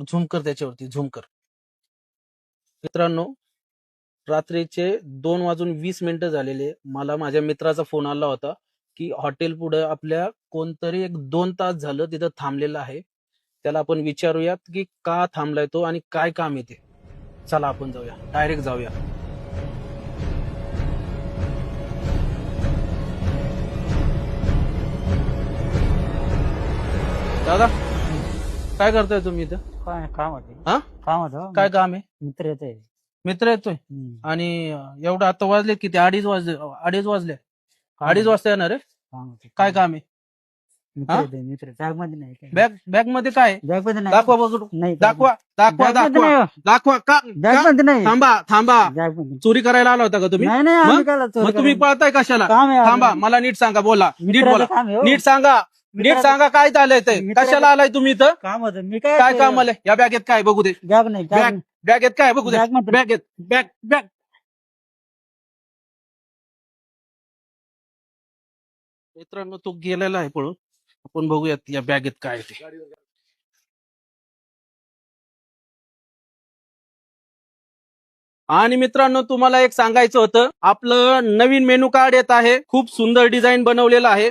Zoom कर त्याच्यावरती zoom कर. मित्रांनो, रात्रीचे 2:20 झालेले. मला माझ्या मित्राचा फोन आला होता की हॉटेल पुढे आपल्या कोणतरी 1-2 तास झालं तिथं थांबलेला आहे. त्याला आपण विचारूयात की का थांबलाय तो आणि काय काम आहे ते. चला आपण जाऊया, डायरेक्ट जाऊया. दादा, काय करताय तुम्ही इथं? काय काम होते? हा? काम होतं. काय काम आहे? मित्र येते. मित्र येतोय आणि एवढं आता वाजले किती? 2:30 वाजले. 2:30 वाजले. 2:30 वाजता येणार आहे. काम होते. काय काम आहे? मित्र हा? येते. मित्र बॅग मध्ये नाही काय? बॅग मध्ये काय आहे? बॅग मध्ये नाही. दाखवा बघू. नाही दाखवा दाखवा बॅग मध्ये दाखवा नाही. दाखवा. का बॅग का? मध्ये नाही. थांबा थांबा. बॅग मध्ये चोरी करायला आला होता का तुम्ही? नाही नाही आम्ही मग? काय चोरी मग तुम्ही करायला? पळताय कशाला? काम आहे थांबा, आपलं. मला नीट सांगा. बोला, नीट मित्राचं बोला. काम आहे हो. नीट सांगा. नीट मित्राचं- सांगा काय झालंय ते. मित्राचं- कशाला आलाय तुम्ही इथं? काम होतं. मी काय काय काम आलंय? या बॅगेत काय बघू दे. बॅग नाही. बॅग बॅगेत काय बघू दे. बॅग मध्ये- बॅगेत बॅग बॅग. मित्रांनो, तो गेलेला आहे पळून. आपण बघूयात या बॅगेत काय आहे ते. आणि मित्रांनो, तुम्हाला एक सांगायचं होतं, आपलं नवीन मेनू कार्ड येत आहे. खूप सुंदर डिझाईन बनवलेलं आहे.